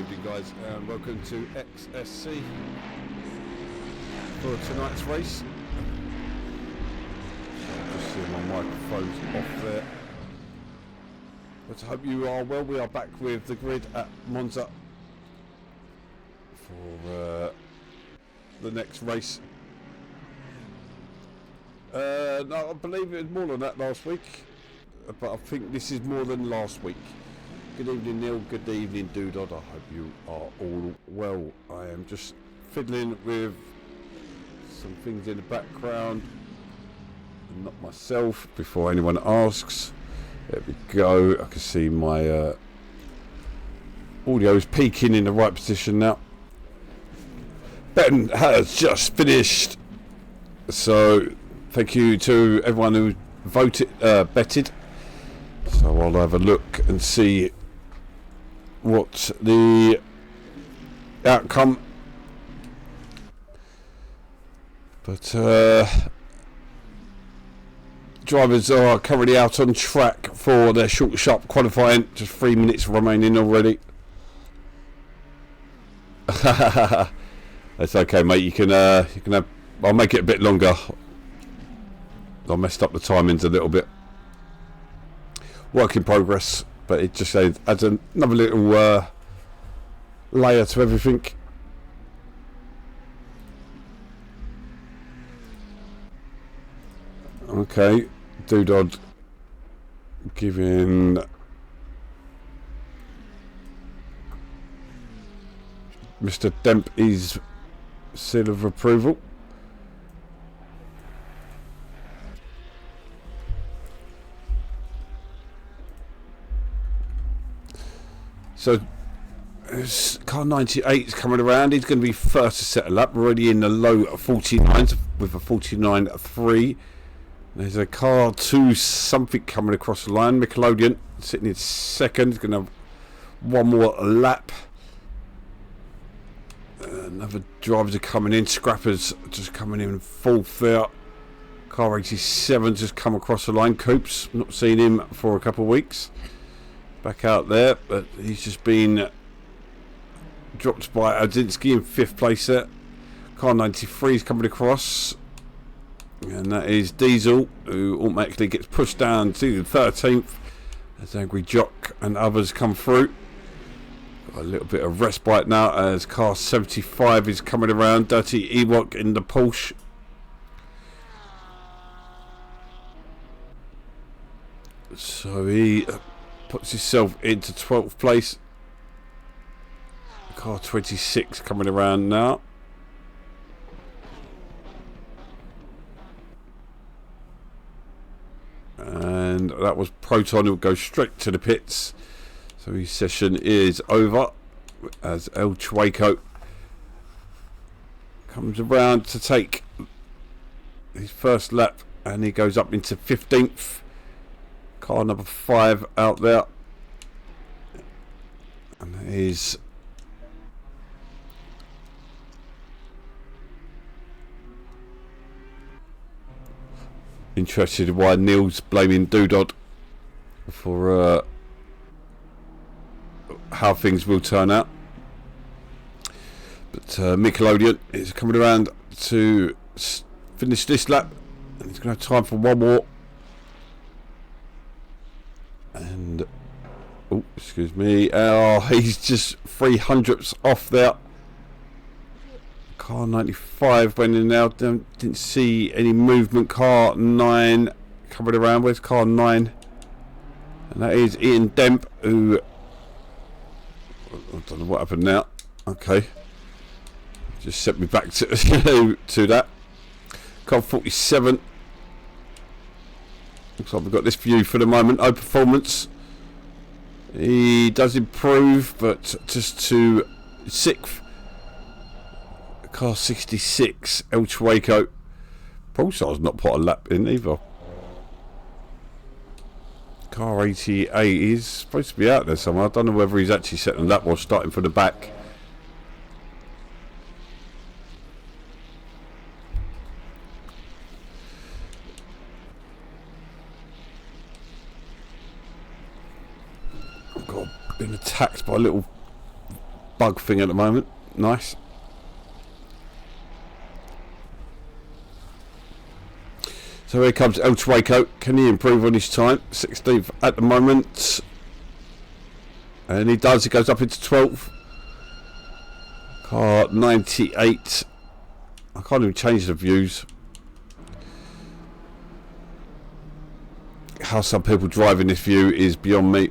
evening, guys, and welcome to XSC for tonight's race. Just seeing my microphone's off there, but I hope you are well. We are back with the grid at Monza for the next race. No, I believe it was more than that last week, but I think this is more than last week. Good evening, Neil. Good evening, Doodod. I hope you are all well. I am just fiddling with some things in the background, and not myself, before anyone asks. There we go. I can see my audio is peaking in the right position now. Ben has just finished, so thank you to everyone who betted. So I'll have a look and see what the outcome. But drivers are currently out on track for their short sharp qualifying. Just 3 minutes remaining already. That's okay, mate. You can have. I'll make it a bit longer. I messed up the timings a little bit. Work in progress, but it just adds another little layer to everything. Okay, Doodod giving Mr. Demp his seal of approval. So car 98 is coming around. He's going to be first to settle up. We're already in the low 49s with a 49.3. There's a car 2 something coming across the line. Nickelodeon sitting in second. He's going to have one more lap. Another drivers are coming in. Scrappers just coming in fourth there. Car 87 just come across the line. Coops, not seen him for a couple of weeks. Back out there, but he's just been dropped by Adzinski in 5th place there. Car 93 is coming across, and that is Diesel, who automatically gets pushed down to the 13th as Angry Jock and others come through. Got a little bit of respite now as car 75 is coming around. Dirty Ewok in the Porsche. So he puts himself into 12th place. Car 26 coming around now. And that was Proton, who will go straight to the pits. So his session is over as El Chueco comes around to take his first lap, and he goes up into 15th. Car number 5 out there, and that is interested in why Neil's blaming Doodod for how things will turn out. But Nickelodeon is coming around to finish this lap, and he's going to have time for one more. And oh, excuse me, he's just 300ths off there. Car 95 went in now. Didn't see any movement. Car 9 coming around. Where's car 9? And that is Ian Demp, who I don't know what happened now. Okay, just set me back to to that. Car 47. Looks like we've got this view for the moment. O performance. He does improve, but just to 6th. Car 66, El Chueco. Pulsar's not put a lap in either. Car 88 is supposed to be out there somewhere. I don't know whether he's actually setting a lap or starting from the back. Been attacked by a little bug thing at the moment. Nice. So here comes El Chueco. Can he improve on his time? 16th at the moment. And he does. He goes up into 12th. Car 98. I can't even change the views. How some people drive in this view is beyond me.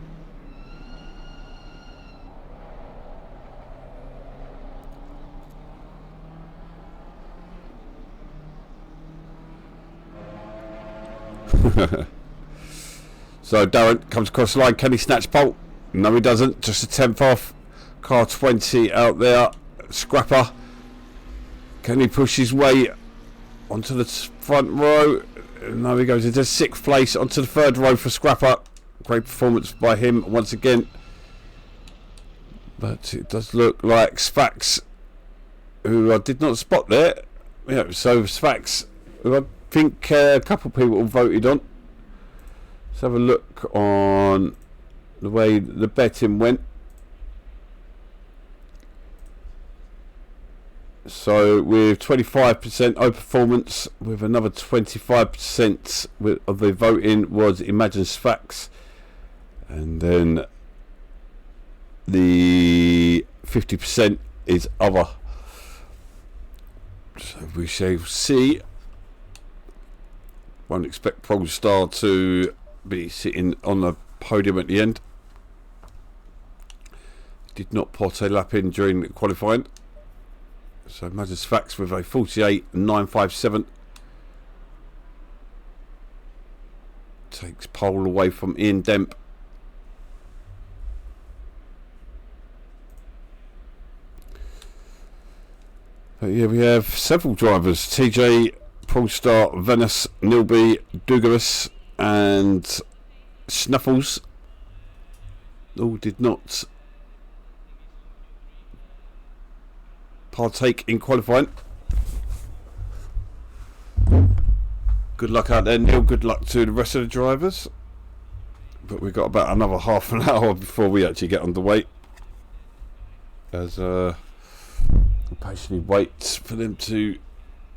So Darren comes across the line. Can he snatch pole? No, he doesn't. Just a 10th off. Car 20 out there. Scrapper. Can he push his way onto the front row? No, he goes into 6th place, onto the 3rd row for Scrapper. Great performance by him once again. But it does look like Sfax, who I did not spot there. Yeah, so Sfax, who I think a couple of people voted on. Let's have a look on the way the betting went. So with 25% O performance, with another 25% of the voting was Imagine Sfax, and then the 50% is other. So we shall see. Won't expect Polestar to be sitting on the podium at the end. Did not pot a lap in during the qualifying. So Imagine Sfax with a 48.957. Takes pole away from Ian Demp. But yeah, we have several drivers. TJ, Polestar, Venice, Nilby, Dugaris and Snuffles all did not partake in qualifying. Good luck out there, Neil. Good luck to the rest of the drivers. But we've got about another half an hour before we actually get underway. As we patiently wait for them to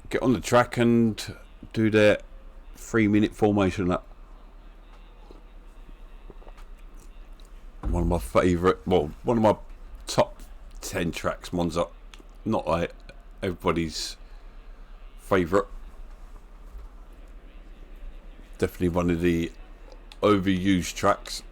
get on the track and do their 3-minute formation lap. One of my favourite, well, one of my top 10 tracks, Monza. Not like everybody's favourite. Definitely one of the overused tracks.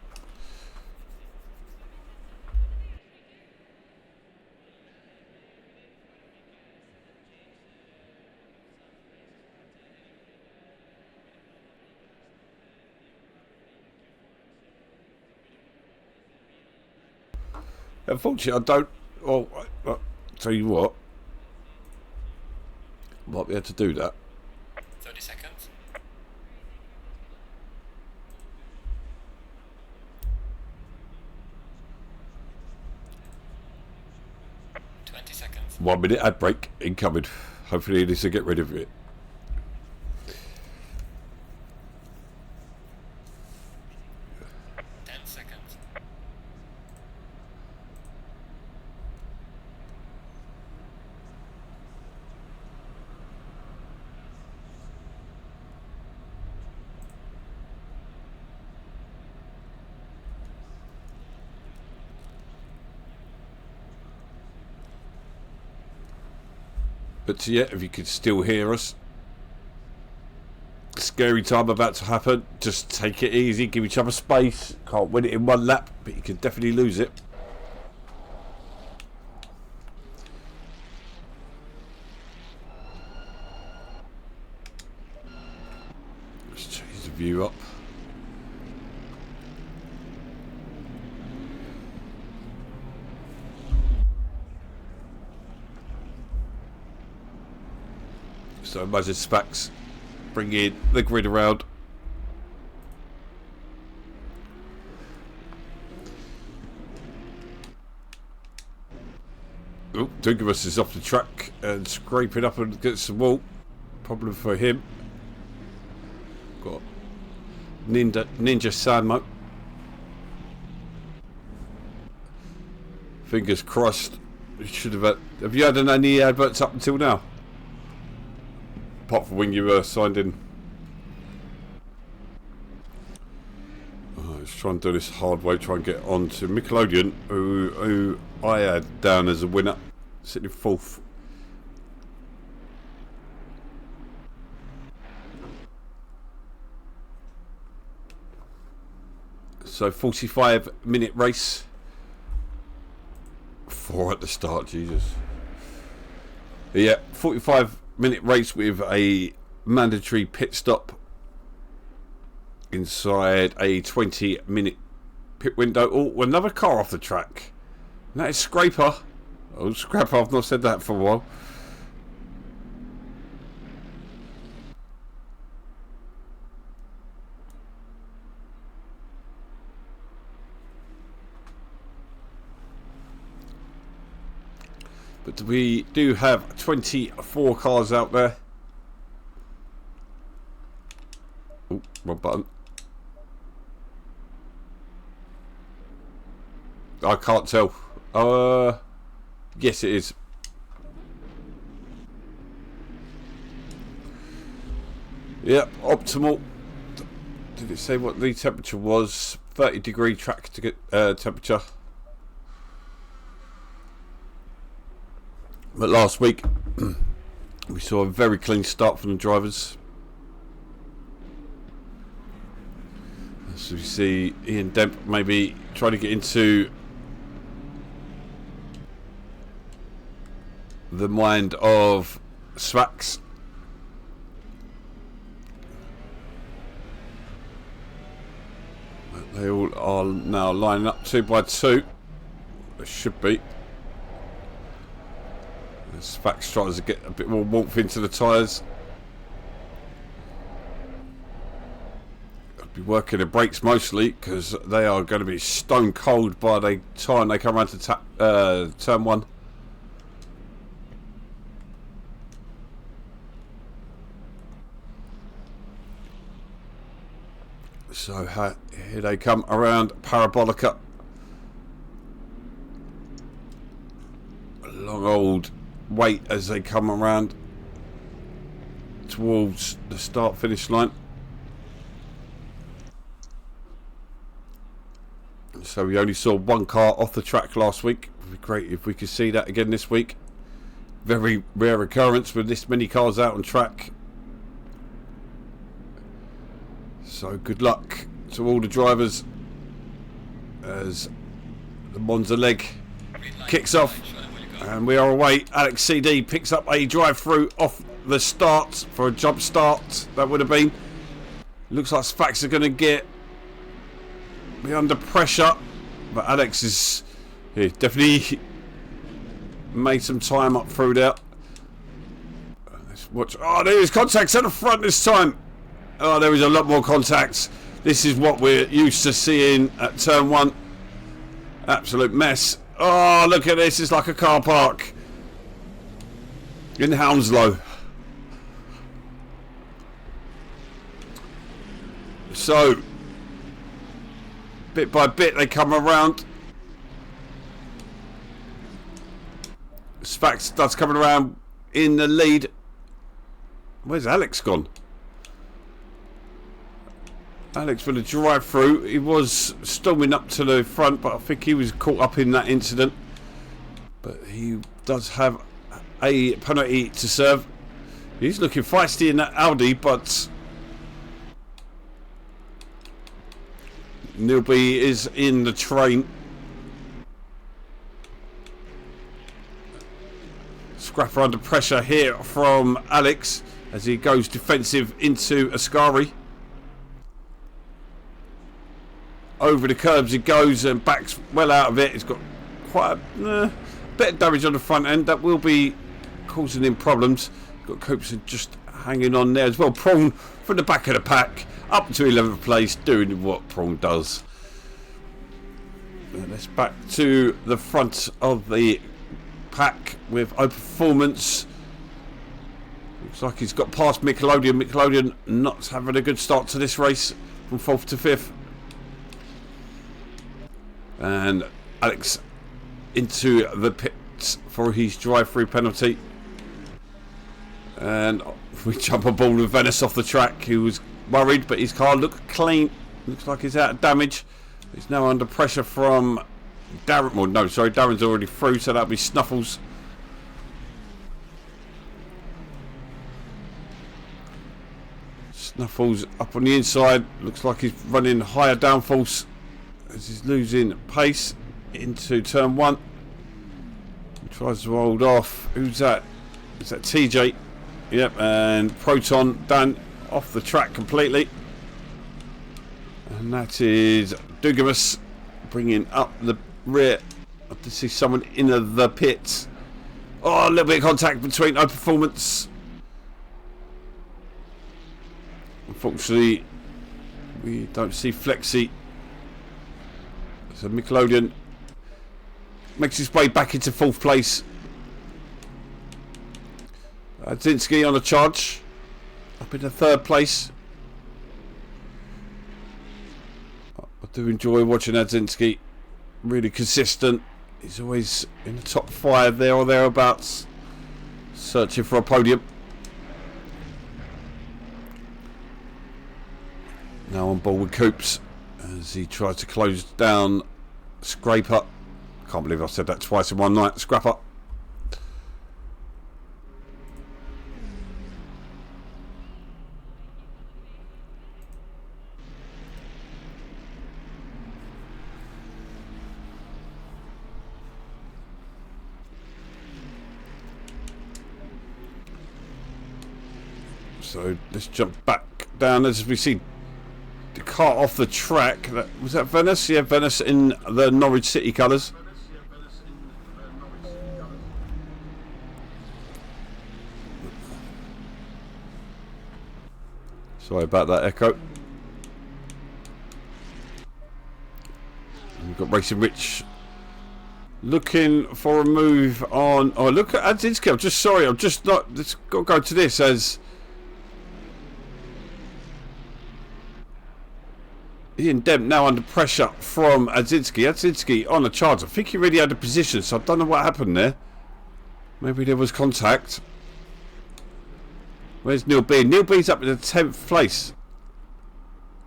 Unfortunately, I don't. Well, I'll tell you what. Might be able to do that. 30 seconds. 20 seconds. 1 minute ad break incoming. Hopefully, this will get rid of it. But yeah, if you could still hear us, scary time about to happen. Just take it easy, give each other space. Can't win it in one lap, but you can definitely lose it. Let's change the view up. So Imagine Sfax bring in the grid around. Oh, Dungamus is off the track and scraping up against the wall. Problem for him. Got Ninja Sanmo. Fingers crossed You should have had... Have you had any adverts up until now? Apart from when you signed in. Let's try and do this hard way. Try and get on to Nickelodeon, who I had down as a winner, sitting in 4th. So 45-minute race. 4 at the start, Jesus. Yeah, 45-minute race with a mandatory pit stop inside a 20-minute pit window. Oh, another car off the track. And that is Scraper. Oh, Scrapper, I've not said that for a while. But we do have 24 cars out there. Oh, wrong button. I can't tell. Yes, it is. Yep, optimal. Did it say what the temperature was? 30-degree track to get temperature. But last week we saw a very clean start from the drivers. So we see Ian Demp maybe trying to get into the mind of Svax. They all are now lining up 2 by 2. They should be. Svax tries to get a bit more warmth into the tyres. I'll be working the brakes mostly because they are going to be stone cold by the time they come around to turn 1. So here they come around Parabolica. A long old wait as they come around towards the start finish line. So we only saw 1 car off the track last week. It would be great if we could see that again this week. Very rare occurrence with this many cars out on track. So good luck to all the drivers as the Monza leg kicks off. And we are away. Alex CD picks up a drive-through off the start for a jump start. That would have been. Looks like Svax are going to be under pressure. But Alex is definitely made some time up through there. Let's watch. Oh, there is contacts at the front this time. Oh, there is a lot more contacts. This is what we're used to seeing at turn 1. Absolute mess. Oh, look at this. It's like a car park in Hounslow. So, bit by bit, they come around. Svax starts coming around in the lead. Where's Alex gone? Alex with a drive-through. He was storming up to the front, but I think he was caught up in that incident. But he does have a penalty to serve. He's looking feisty in that Audi, but Nilby is in the train. Scrapper under pressure here from Alex as he goes defensive into Ascari. Over the curbs he goes and backs well out of it. He's got quite a bit of damage on the front end that will be causing him problems. Got Copeson just hanging on there as well. Prawn from the back of the pack up to 11th place, doing what Prawn does. And let's back to the front of the pack with O Performance. Looks like he's got past Nickelodeon. Nickelodeon not having a good start to this race from 4th to 5th. And Alex into the pit Gearheads for his drive-through penalty. And we jump on board with Venice off the track. He was worried, but his car looked clean. Looks like he's out of damage. He's now under pressure from Darren. Well, no, sorry, Darren's already through, so that'll be Snuffles. Snuffles up on the inside. Looks like he's running higher downforce as he's losing pace into turn 1. He tries to hold off. Who's that? Is that TJ? Yep, and Proton done off the track completely. And that is Dugamus bringing up the rear. I to see someone in the pits. Oh, a little bit of contact between O Performance. Unfortunately, we don't see Flexi. So Nickelodeon makes his way back into 4th place. Zinsky on a charge, up in the 3rd place. I do enjoy watching Adzinski. Really consistent. He's always in the top 5 there or thereabouts, searching for a podium. Now on board with Coops as he tries to close down Scraper. Can't believe I said that twice in one night. Scrapper. So let's jump back down as we see the car off the track. Was that Venice? Yeah, Venice in the Norwich City colours. Sorry about that echo. We've got Racing Rich looking for a move on. Oh, look at Adzinski. I'm just sorry. I'm just not. Let's go to this as Ian Dent now under pressure from Adzinski. Adzinski on a charge. I think he really had a position, so I don't know what happened there. Maybe there was contact. Where's Neil B? Neil B's up in the 10th place.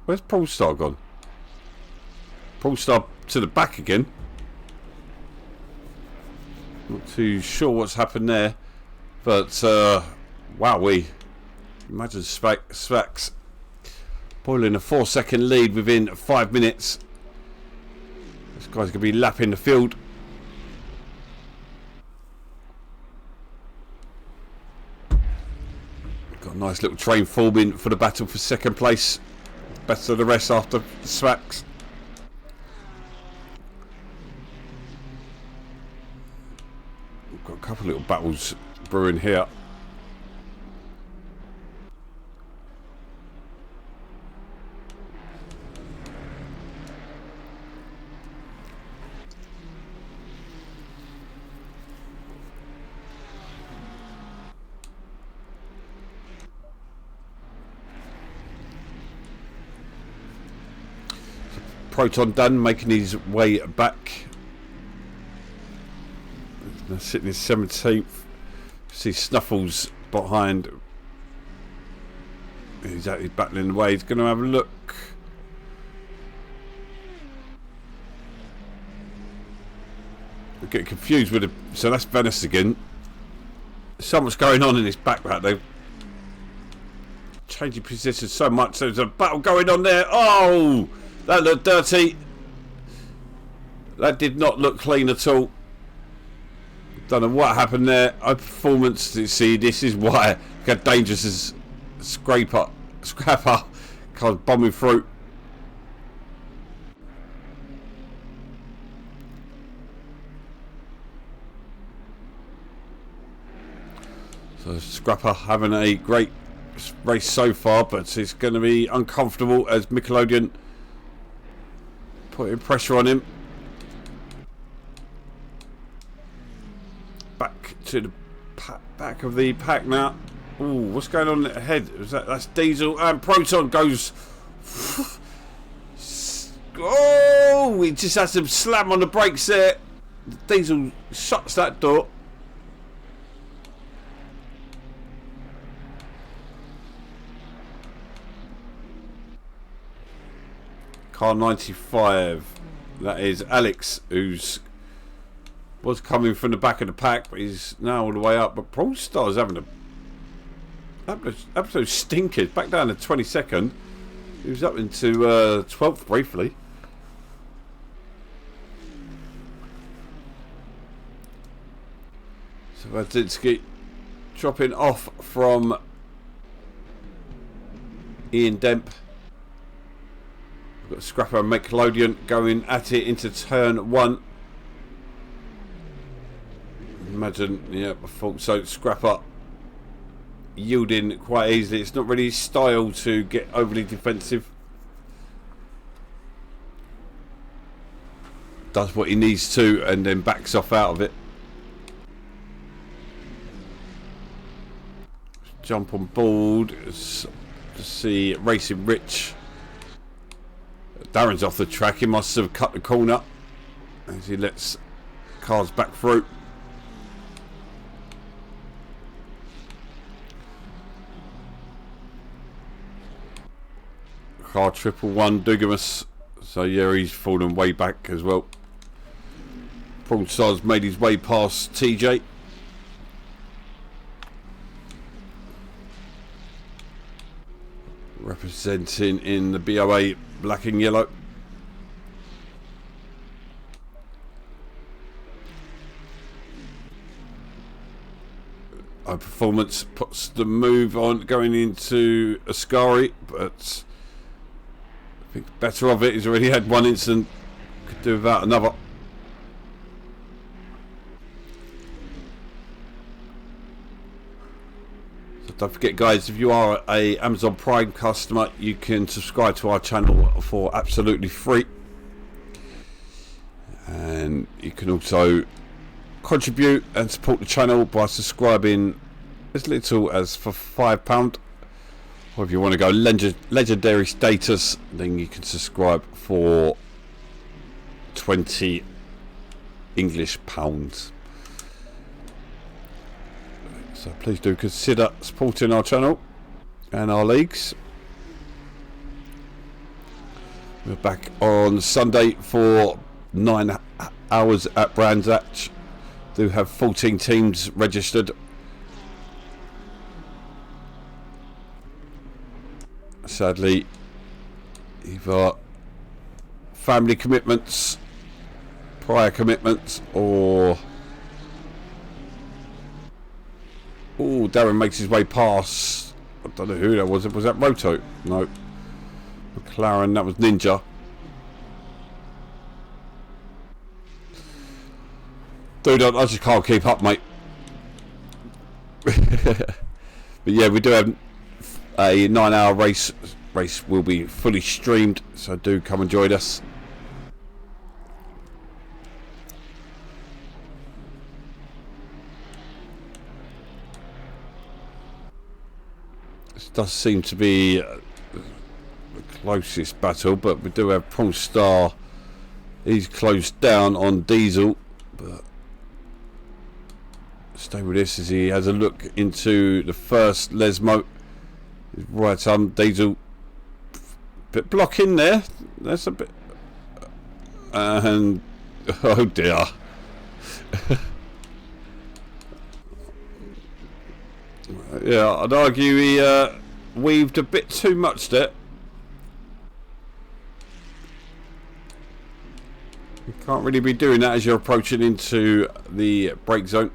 Where's Polestar gone? Polestar to the back again. Not too sure what's happened there. But, wowee. Imagine Svax pulling a 4-second lead within 5 minutes. This guy's going to be lapping the field. Got a nice little train forming for the battle for 2nd place. Better than the rest after Svax. We've got a couple of little battles brewing here. Proton done, making his way back. Now sitting in 17th. See Snuffles behind. He's actually battling away. He's going to have a look. I get confused with it. So that's Venice again. So much going on in this back right. They're changing positions so much. There's a battle going on there. Oh! That looked dirty. That did not look clean at all. Don't know what happened there. High performance. See, this is why got dangerous as Scrapper, kind of bombing through. So Scrapper having a great race so far, but it's going to be uncomfortable as Nickelodeon putting pressure on him. Back to the back of the pack now. Ooh, what's going on ahead? That's Diesel and Proton goes. Oh, he just has to slam on the brakes there. Diesel shuts that door. car 95. That is Alex, who's was coming from the back of the pack, but he's now all the way up. But Brawl Stars having a absolute stinkers. Back down to 22nd. He was up into 12th briefly. So Radzinski dropping off from Ian Demp. We've got Scrapper and Nickelodeon going at it into turn 1. Imagine, yeah, I thought so. Scrapper yielding quite easily. It's not really his style to get overly defensive. Does what he needs to and then backs off out of it. Jump on board to see Racing Rich. Darren's off the track. He must have cut the corner as he lets cars back through. Car 111 Dugamus. So yeah, he's fallen way back as well. Brawl Stars made his way past TJ. Representing in the BOA black and yellow. High Performance puts the move on going into Ascari, but I think better of it. He's already had one incident, could do without another. Don't forget, guys, if you are a Amazon Prime customer, you can subscribe to our channel for absolutely free, and you can also contribute and support the channel by subscribing as little as for £5, or if you want to go legendary status, then you can subscribe for 20 English pounds. So please do consider supporting our channel and our leagues. We're back on Sunday for 9 hours at Brands Hatch. Do have 14 teams registered. Sadly, either family commitments, prior commitments, or oh, Darren makes his way past. I don't know who that was. Was that Roto? No. McLaren, that was Ninja. Dude, I just can't keep up, mate. But yeah, we do have a 9-hour race. Race will be fully streamed, so do come and join us. Does seem to be the closest battle, but we do have Brawl Star. He's closed down on Diesel, but stay with this as he has a look into the first Lesmo. Right on Diesel, bit blocking there. That's a bit, and oh dear. Yeah, I'd argue he weaved a bit too much there. You can't really be doing that as you're approaching into the brake zone.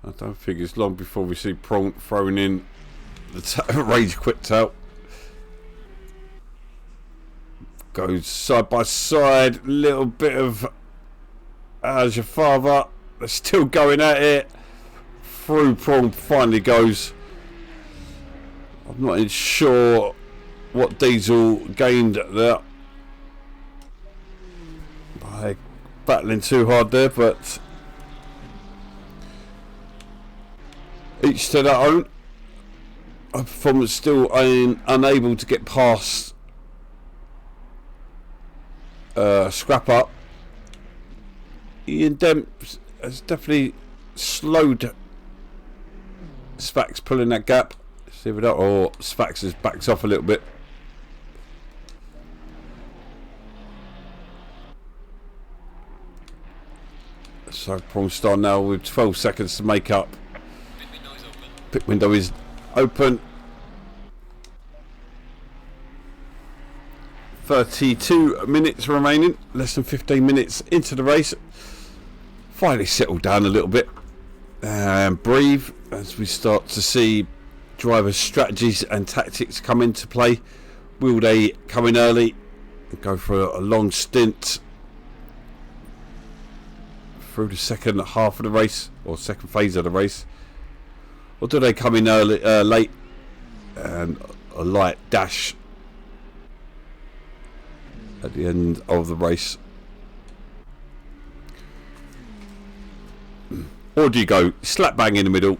I don't think it's long before we see Prawn throwing in the rage quit out. Goes side by side, little bit of as your father. They're still going at it. Through Prawn finally goes. I'm not even sure what Diesel gained there by battling too hard there, but each to their own. A performance still unable to get past Scrap Up. Ian Dent has definitely slowed Spax pulling that gap. See if it or Spax has backed off a little bit. So Prawnstar now with 12 seconds to make up. Pit window is open. Pit window is open. 32 minutes remaining. Less than 15 minutes into the race. Finally settled down a little bit and breathe as we start to see drivers' strategies and tactics come into play. Will they come in early and go for a long stint through the second half of the race or second phase of the race, or do they come in early, late and a light dash at the end of the race? Or do you go slap bang in the middle?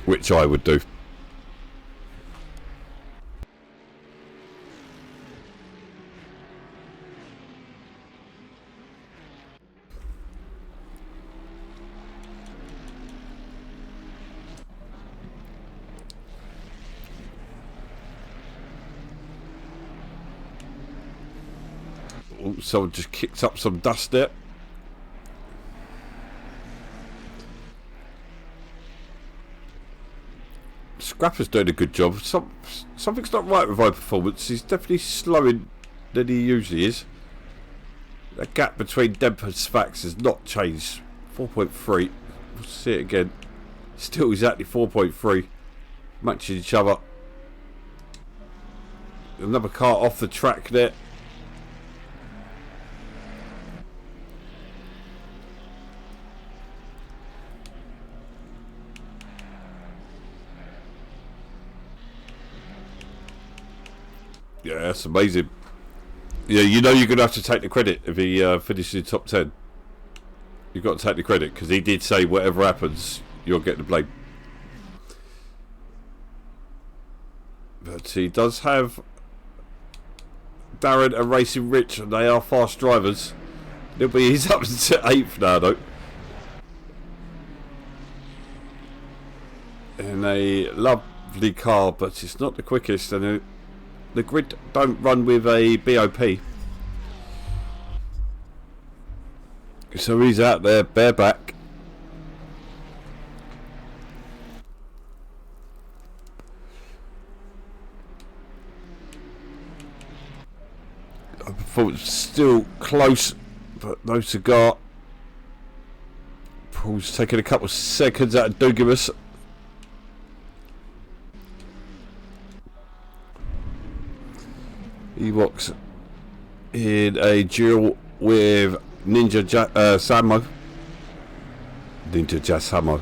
Which I would do. Oh, someone just kicked up some dust there. Scrapper's doing a good job. Something's not right with high performance. He's definitely slowing than he usually is. The gap between Demp and Spax has not changed. 4.3. We'll see it again. Still exactly 4.3. Matching each other. Another car off the track there. Yeah, that's amazing. Yeah, you know you're going to have to take the credit if he finishes in top 10. You've got to take the credit because he did say whatever happens, you'll get the blame. But he does have Darren and Racing Rich, and they are fast drivers. He's up to 8th now, though. In a lovely car, but it's not the quickest, and the grid don't run with a BOP. So he's out there bareback. I thought it was still close, but no cigar. Paul's taking a couple of seconds out of Dugimus. He walks in a duel with Ninja Samo. Ninja Jasamo.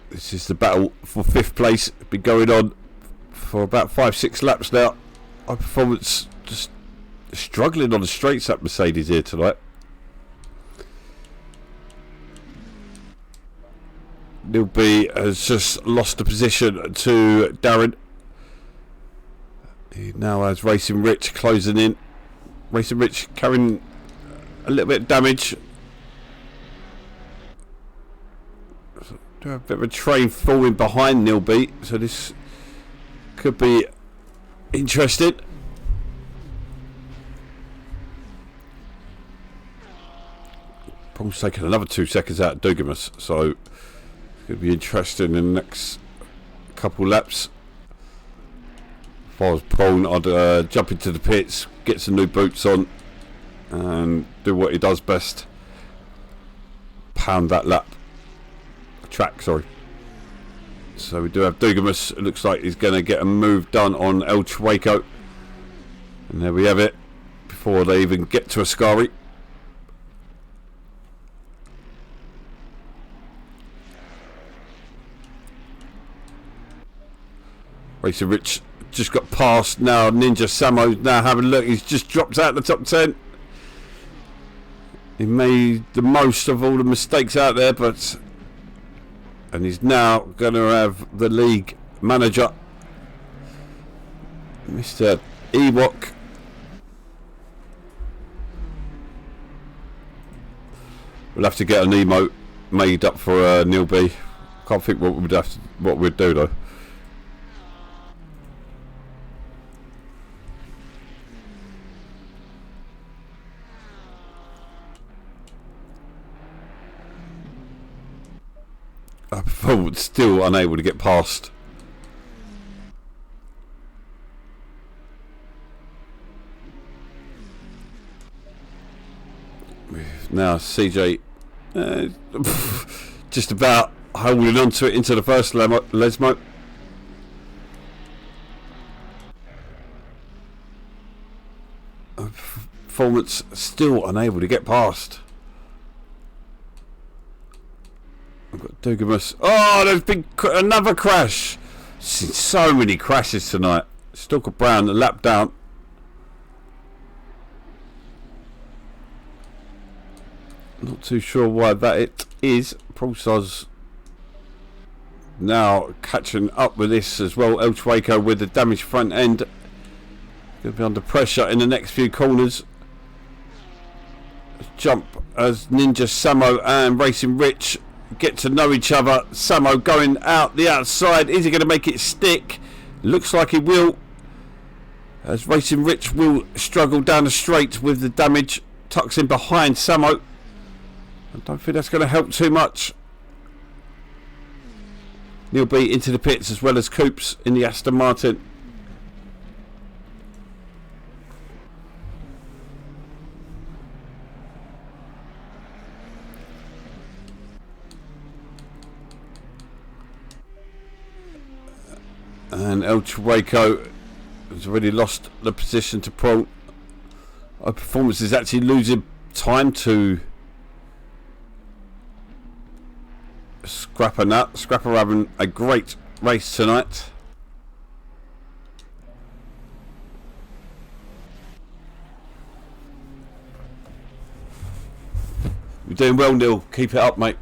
This is the battle for 5th place. It's been going on for about 5-6 laps now. High performance just struggling on the straights at Mercedes here tonight. Nilby has just lost the position to Darren. He now has Racing Rich closing in. Racing Rich carrying a little bit of damage. Do have a bit of a train falling behind Nilby, so this could be interesting. Paul's taking another 2 seconds out of Dugimus, so it's going to be interesting in the next couple laps. If I was Paul, I'd jump into the pits, get some new boots on, and do what he does best: pound that track. Sorry. So we do have Dugimus. It looks like he's going to get a move done on El Chueco, and there we have it. Before they even get to Ascari. Racing Rich just got past now. Ninja Samo now having a look. He's just dropped out of the top 10. He made the most of all the mistakes out there, and he's now going to have the league manager, Mr. Ewok. We'll have to get an emote made up for Neil B. Can't think what we'd do though. Performance still unable to get past. Now CJ just about holding on to it into the first Lesmo. Performance still unable to get past. I've got Dugamus. Oh, there's been another crash. Seen so many crashes tonight. Stalker Brown, a lap down. Not too sure why that it is. Pulsar's now catching up with this as well. El Chueco with the damaged front end. Going to be under pressure in the next few corners. Jump as Ninja Samo and Racing Rich get to know each other. Samo going out the outside. Is he going to make it stick? Looks like he will. As Racing Rich will struggle down the straight with the damage. Tucks in behind Samo. I don't think that's going to help too much. Neil B into the pits as well as Coops in the Aston Martin. And El Chueco has already lost the position to Pro. Our performance is actually losing time to Scrapper Nut. Scrapper having a great race tonight. You're doing well, Neil. Keep it up, mate.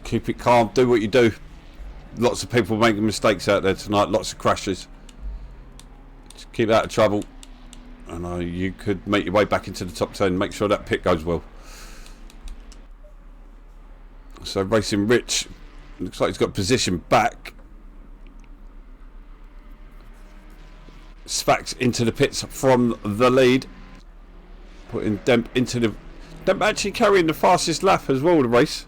Keep it calm. Do what you do. Lots of people making mistakes out there tonight. Lots of crashes. Just keep out of trouble. And you could make your way back into the top 10. Make sure that pit goes well. So Racing Rich looks like he's got position back. Sfax into the pits from the lead. Putting Demp into the... Demp actually carrying the fastest lap as well, the race.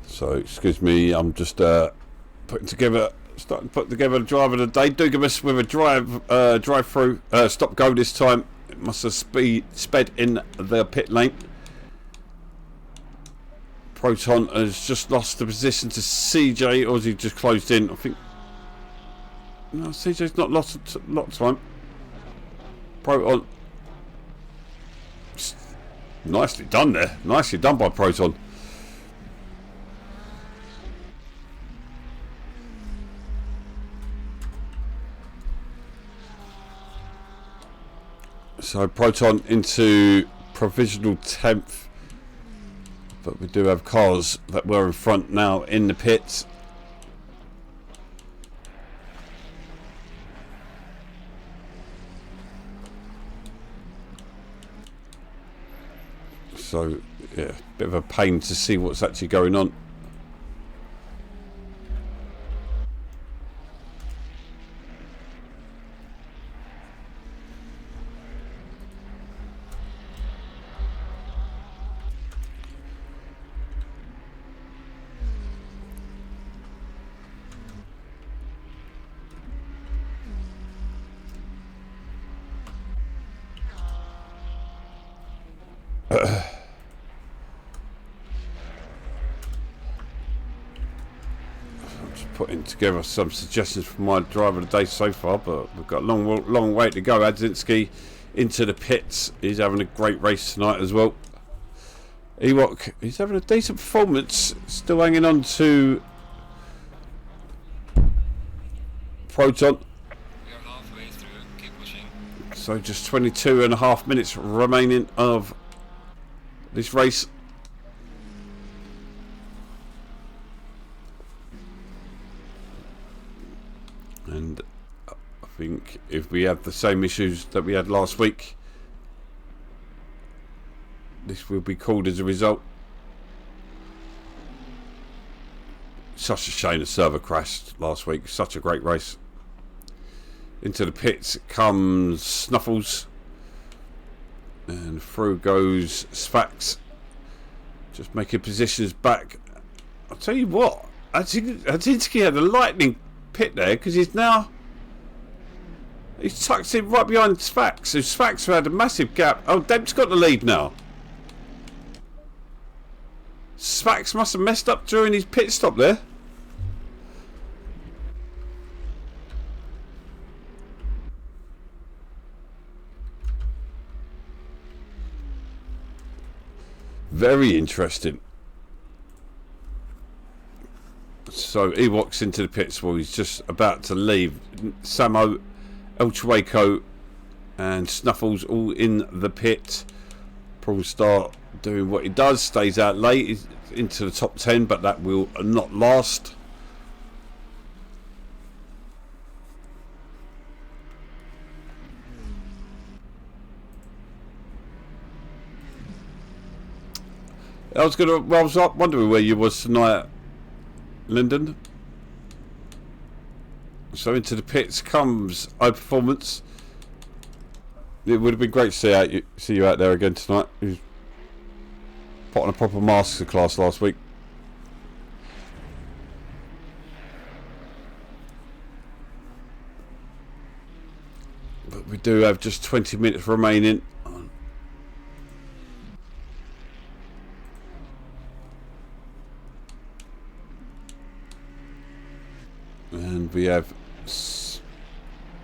So, excuse me, I'm just starting to put together the drive of the day. Dugamus with a drive through, stop go this time. It must have sped in the pit lane. Proton has just lost the position to CJ, or has he just closed in? I think. No, CJ's not lost a lot of time. Proton. Nicely done there. Nicely done by Proton. So Proton into provisional 10th, but we do have cars that were in front now in the pits. So yeah, bit of a pain to see what's actually going on. putting together some suggestions for my driver of the day so far, but we've got a long way to go. Adzinski into the pits. He's having a great race tonight as well. Ewok, he's having a decent performance, still hanging on to Proton. You're halfway through, keep pushing. So just 22.5 minutes remaining of this race. And I think if we have the same issues that we had last week, this will be called as a result. Such a shame the server crashed last week. Such a great race. Into the pits comes Snuffles. And through goes Sfax. Just making positions back. I'll tell you what. Adzinski had a lightning pit there because he's tucked in right behind Sfax. So Sfax had a massive gap. Oh, Deb's got the lead now. Sfax must have messed up during his pit stop there. Very interesting. So he walks into the pits while he's just about to leave. Samo, El Chueco and Snuffles all in the pit. Probably start doing what he does, stays out late, he's into the top 10, but that will not last. I was wondering where you was tonight, Lyndon. So into the pits comes High Performance. It would have been great to see you out there again tonight. He was put on a proper master class last week. But we do have just 20 minutes remaining. And we have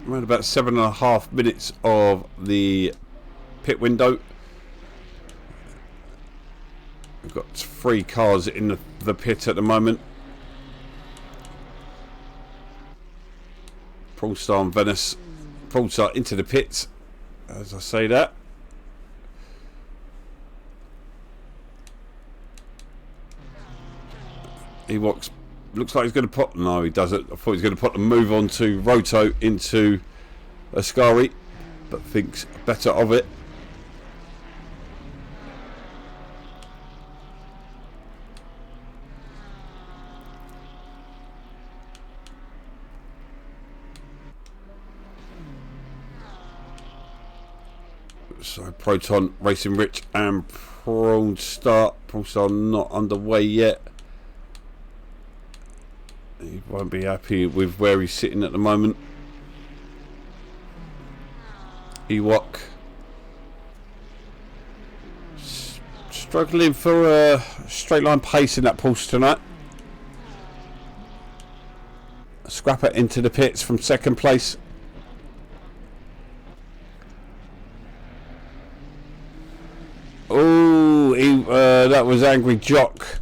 around about 7.5 minutes of the pit window. We've got 3 cars in the pit at the moment. Polestar and Venice. Polestar into the pits, as I say that. He walks. Looks like he's going to put... No, he doesn't. I thought he was going to put the move on to Roto into Ascari, but thinks better of it. So Proton, Racing Rich and Prawn Star. Prawn Star not underway yet. He won't be happy with where he's sitting at the moment. Ewok struggling for a straight line pace in that pulse tonight. Scrapper into the pits from second place. Oh, that was Angry Jock.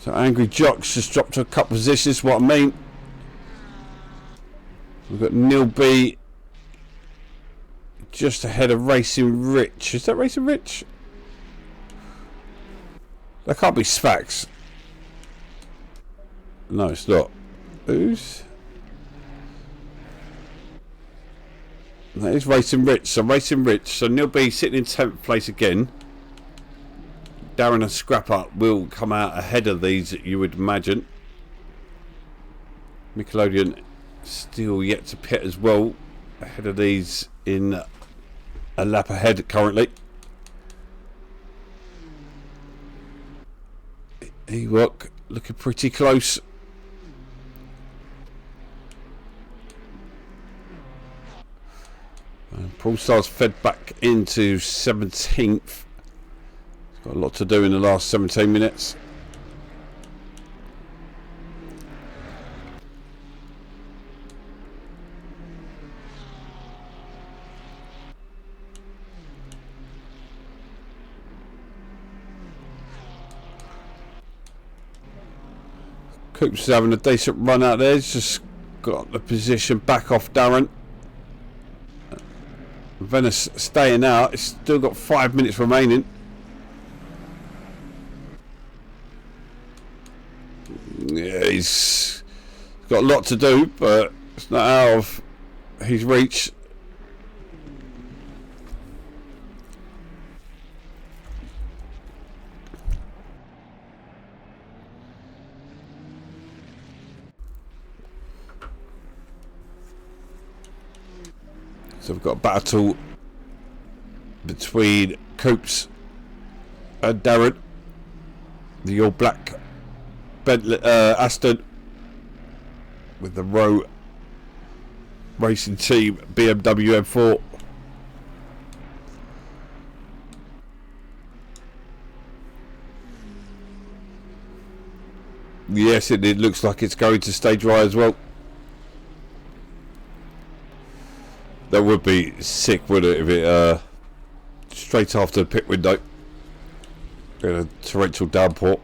So Angry Jock's just dropped to a couple of positions, what I mean. We've got Neil B just ahead of Racing Rich. Is that Racing Rich? That can't be Sfax. No, it's not. Who's? That is Racing Rich. So Racing Rich. So Neil B sitting in 10th place again. Darren and Scrapper will come out ahead of these, you would imagine. Nickelodeon still yet to pit as well, ahead of these in a lap ahead currently. Ewok looking pretty close. Paul Star's fed back into 17th. Got a lot to do in the last 17 minutes. Coops is having a decent run out there. He's just got the position back off Darren. Venice staying out. It's still got 5 minutes remaining. Yeah, he's got a lot to do, but it's not out of his reach. So we've got a battle between Coops and Darren, the all black Bentley, Aston, with the Row Racing Team BMW M4. Yes, it looks like it's going to stay dry as well. That would be sick, wouldn't it, if it straight after the pit window in a torrential downpour.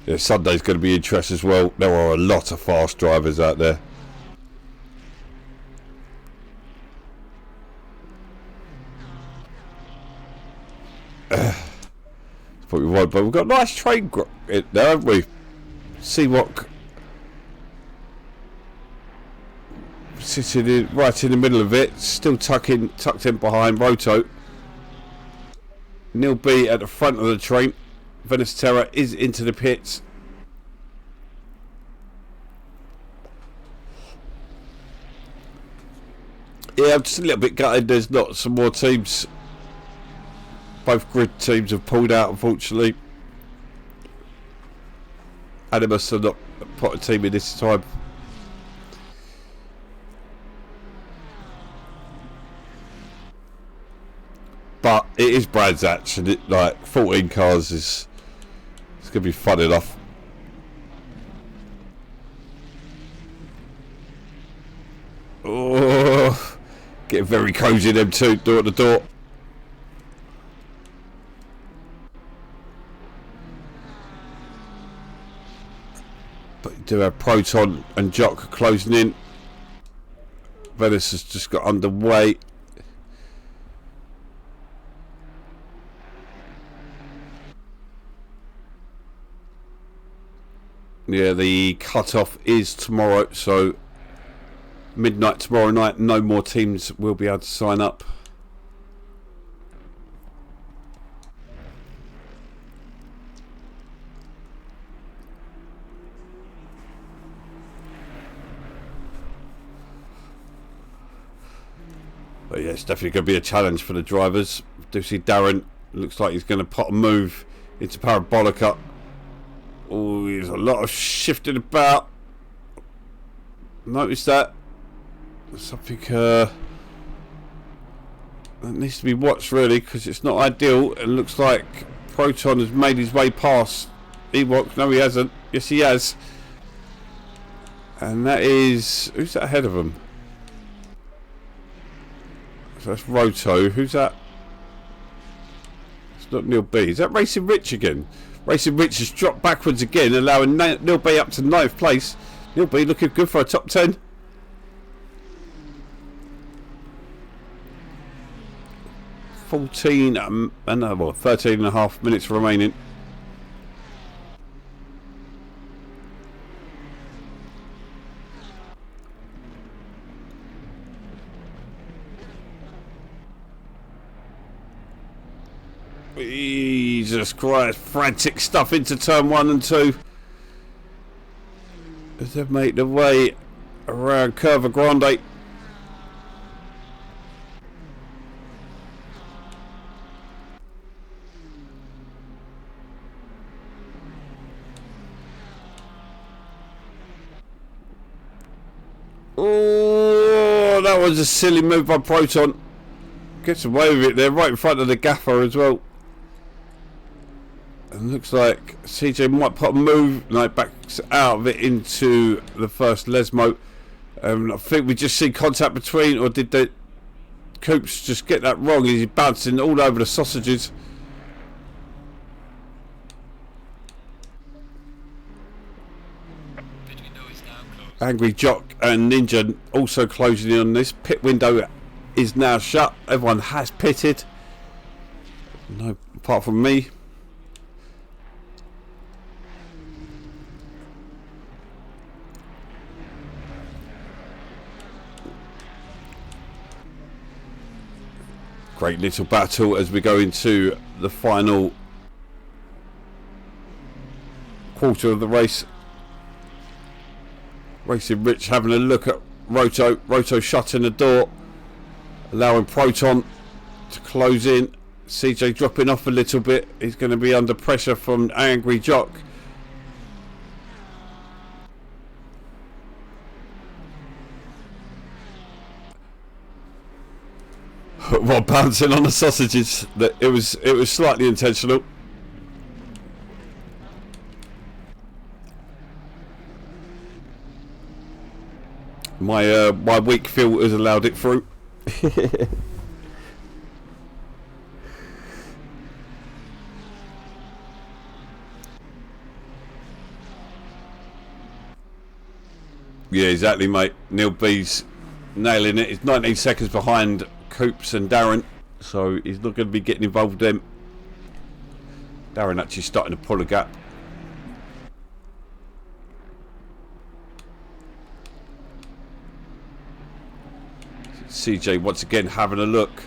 Yeah, Sunday's going to be interesting as well. There are a lot of fast drivers out there. But we've got a nice train in there, haven't we? See what sitting in, right in the middle of it, still tucked in behind Roto. Neil B at the front of the train. Venice Terra is into the pits. Yeah, I'm just a little bit gutted there's not some more teams. Both grid teams have pulled out, unfortunately. Animus have not put a team in this time. But it is Brands Hatch, and it, like 14 cars is, it's going to be fun enough. Oh, getting very cosy them two, door to door. But you do have Proton and Jock closing in. Venice has just got underway. Yeah, the cut-off is tomorrow, so midnight tomorrow night, no more teams will be able to sign up. But yeah, it's definitely going to be a challenge for the drivers. Do see Darren, looks like he's going to put a move into Parabolica. Oh, there's a lot of shifting about. Notice that. Something that needs to be watched, really, because it's not ideal. It looks like Proton has made his way past Ewok. No, he hasn't. Yes, he has. And that is... Who's that ahead of him? So that's Roto. Who's that? It's not Neil B. Is that Racing Rich again? Racing Rich has dropped backwards again, allowing Neil B up to 9th place. Neil B looking good for a top 10. Well, 13 and a half minutes remaining. Jesus Christ, frantic stuff into turn 1 and 2 as they make their way around Curva Grande. Oh, that was a silly move by Proton. Gets away with it there, right in front of the gaffer as well. And looks like CJ might put a move, no, backs out of it into the first Lesmo. I think we just see contact between, or did the Coops just get that wrong? He's bouncing all over the sausages. Angry Jock and Ninja also closing in on this. Pit window is now shut. Everyone has pitted. No, apart from me. Great little battle as we go into the final quarter of the race. Racing Rich having a look at Roto. Roto shutting the door, allowing Proton to close in. CJ dropping off a little bit. He's going to be under pressure from Angry Jock. While bouncing on the sausages, that it was slightly intentional. My weak filters allowed it through. Yeah, exactly, mate. Neil B's nailing it. He's 19 seconds behind Coops and Darren, so he's not going to be getting involved with them. Darren actually starting to pull a gap. CJ once again having a look.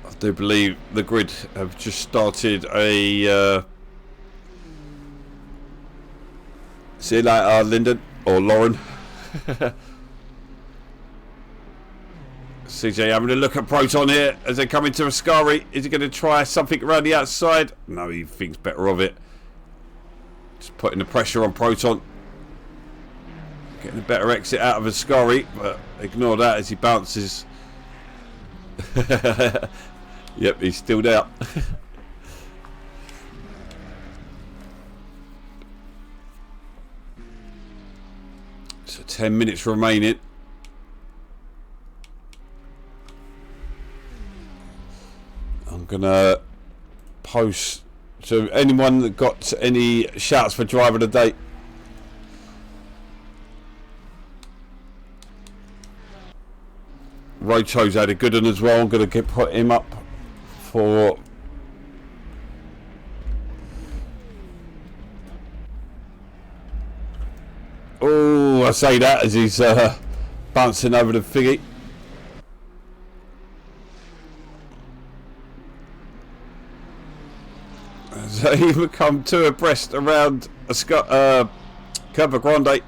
I do believe the grid have just started a see you later, Lyndon or Lauren. CJ having a look at Proton here as they come into Ascari. Is he going to try something around the outside? No, he thinks better of it. Just putting the pressure on Proton. Getting a better exit out of Ascari, but ignore that as he bounces. Yep, he's still there. So 10 minutes remaining. I'm gonna post to anyone that got any shouts for driver of the day. Roto's had a good one as well. I'm gonna put him up for oh, I say that as he's bouncing over the thingy. So he would come two abreast around a Curva Grande.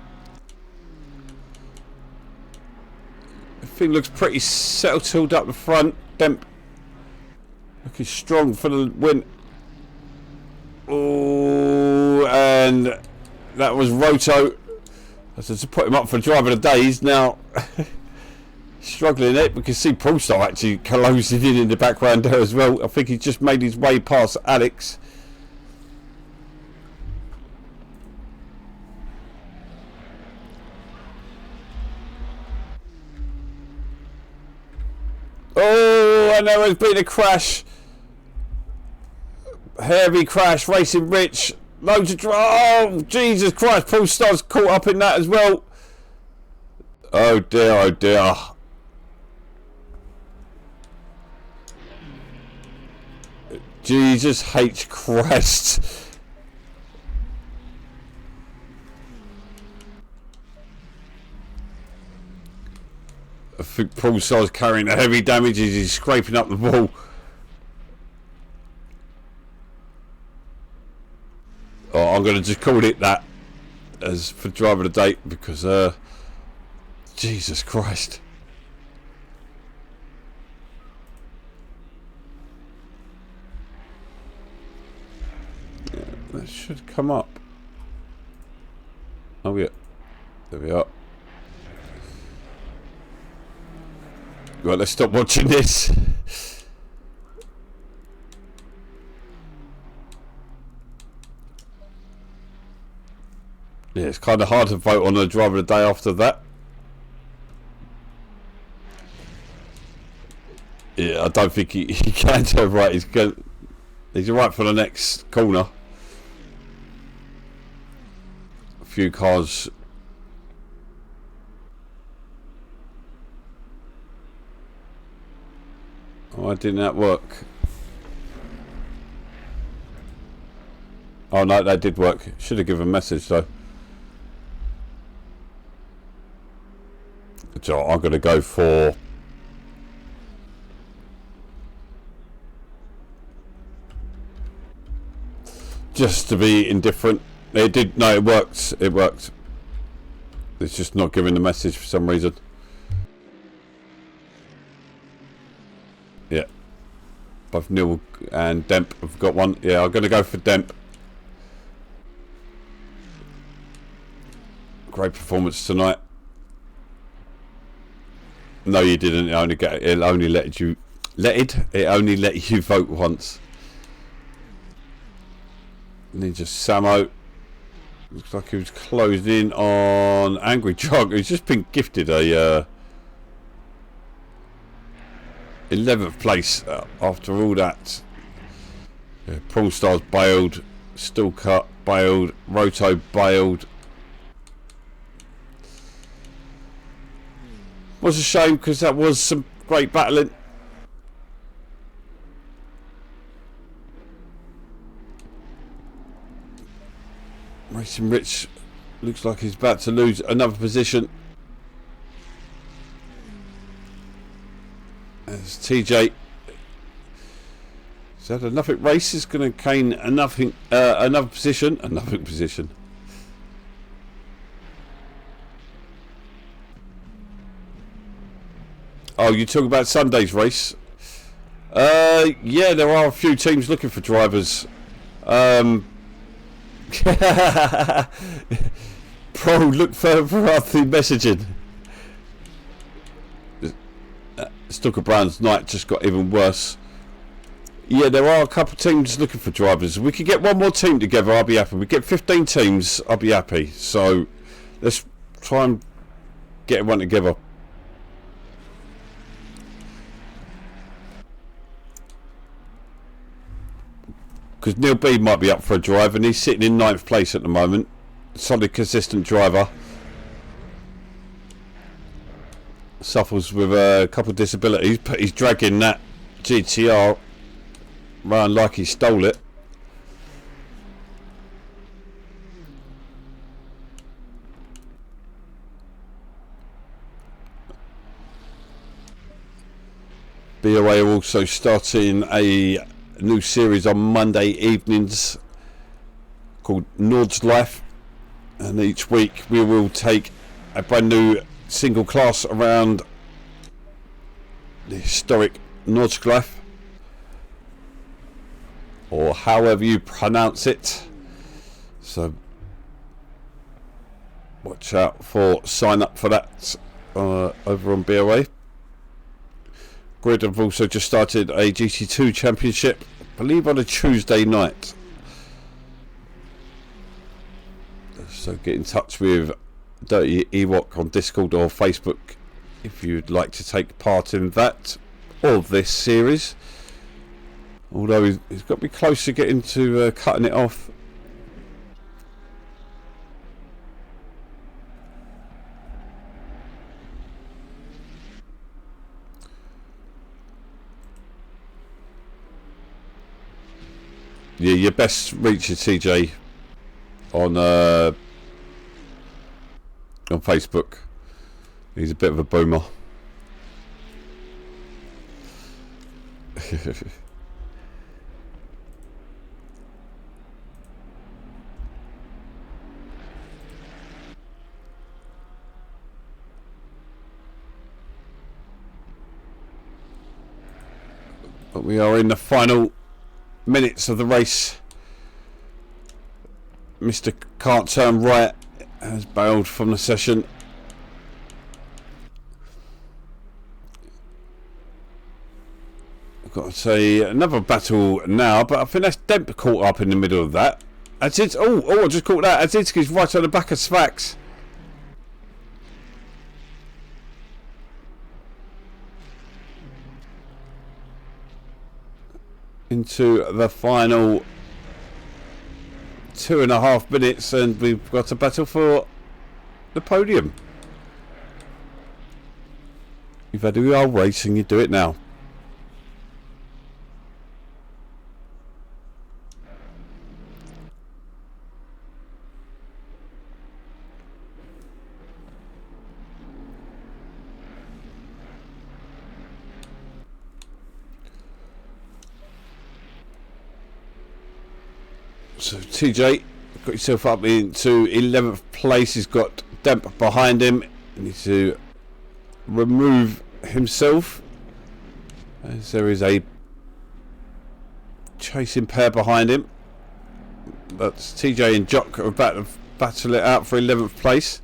The thing looks pretty settled up the front. Demp looking strong for the win. Oh, and that was Roto. So to put him up for driver of the day, he's now struggling it. We can see Polestar actually closing in the background there as well. I think he just made his way past Alex. Oh, and there has been a crash. Heavy crash, Racing Rich. Loads of oh, Jesus Christ, Polestar's caught up in that as well. Oh dear, oh dear. Jesus H. Christ. I think Polestar's carrying the heavy damage as he's scraping up the wall. Oh, I'm going to just call it that as for driver of the day because Jesus Christ. Yeah, that should come up. Oh yeah, there we are. Right, let's stop watching this. Yeah, it's kind of hard to vote on a driver of the day after that. Yeah, I don't think he can do right. He's going. He's alright for the next corner. A few cars. Why didn't that work? Oh no, that did work. Should have given a message though. So I'm going to go for just to be indifferent. It did. No, it worked. It worked. It's just not giving the message for some reason. Yeah. Both Neil and Demp have got one. Yeah, I'm going to go for Demp. Great performance tonight. No, you didn't. It only let you vote once. Ninja Samo. Looks like he was closed in on Angry Jog, who's just been gifted a 11th place after all that. Yeah, Prawn Stars bailed, Still Cut bailed, Roto bailed. Was a shame because that was some great battling. Racing Rich looks like he's about to lose another position. As TJ said, a nothing race is going to gain another position. Oh, you talk about Sunday's race? Yeah, there are a few teams looking for drivers. Pro, look further up the messaging. Stucker Brown's night just got even worse. Yeah, there are a couple of teams looking for drivers. We could get one more team together, I'll be happy. We get 15 teams, I'll be happy. So let's try and get one together. Because Neil B might be up for a drive, and he's sitting in 9th place at the moment. Solid, consistent driver. Suffers with a couple of disabilities, but he's dragging that GTR around like he stole it. BOA are also starting a new series on Monday evenings called Nord's Life, and each week we will take a brand new single class around the historic Nord's Life, or however you pronounce it. So watch out for sign up for that over on BOA. Grid have also just started a GT2 championship, I believe on a Tuesday night. So get in touch with Dirty Ewok on Discord or Facebook if you'd like to take part in that or this series. Although he's got to be close to getting to cutting it off. Yeah, your best reach is TJ on Facebook. He's a bit of a boomer. But we are in the final minutes of the race. Mr. Can't Turn Right has bailed from the session. I've got to say another battle now, but I think that's Demp caught up in the middle of that. That's it. Oh, I just caught that. Azitsky's right on the back of Svax. into the final 2.5 minutes, and we've got a battle for the podium. You've had a racing, you do it now. So TJ got yourself up into 11th place. He's got Demp behind him. He needs to remove himself, as there is a chasing pair behind him. That's TJ and Jock are about to battle it out for 11th place.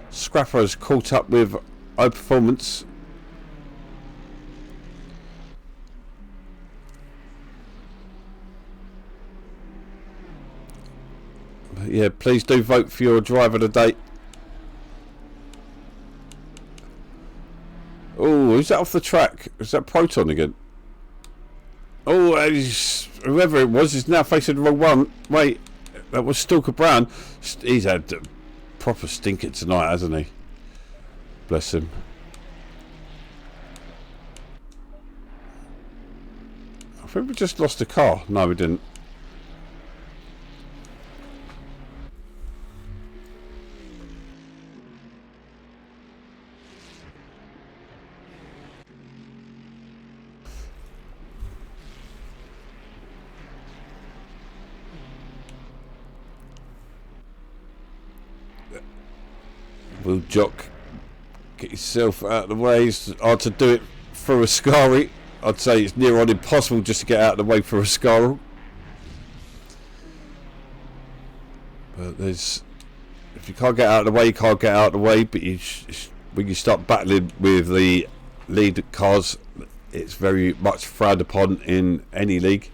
Scrapper has caught up with O Performance. Yeah, please do vote for your driver of the day. Oh, who's that off the track? Is that Proton again? Oh, whoever it was is now facing the wrong one. Wait, that was Stalker Brown. He's had a proper stinker tonight, hasn't he? Bless him. I think we just lost a car. No, we didn't. Will Jock get yourself out of the way? It's hard to do it through a Ascari. I'd say it's near on impossible just to get out of the way for a Ascari. But there's, if you can't get out of the way, you can't get out of the way. But when you start battling with the lead cars, it's very much frowned upon in any league.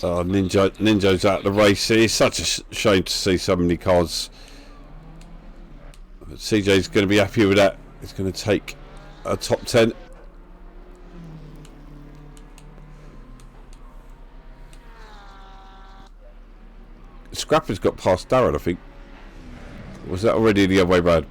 Oh, Ninja's out of the race. It's such a shame to see so many cars. But CJ's going to be happy with that. He's going to take a top 10. Scrapper's got past Darren, I think. Was that already the other way round?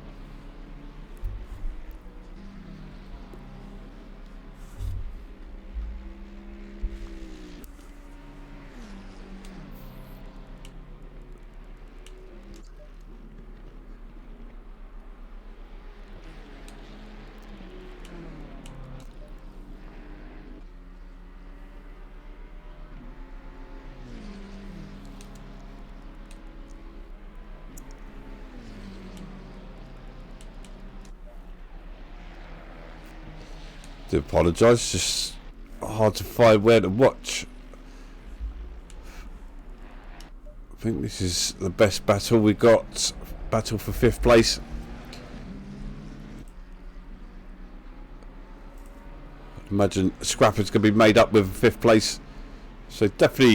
Do apologise, just hard to find where to watch. I think this is the best battle we got. Battle for 5th place. I'd imagine Scrapper's going to be made up with 5th place. So definitely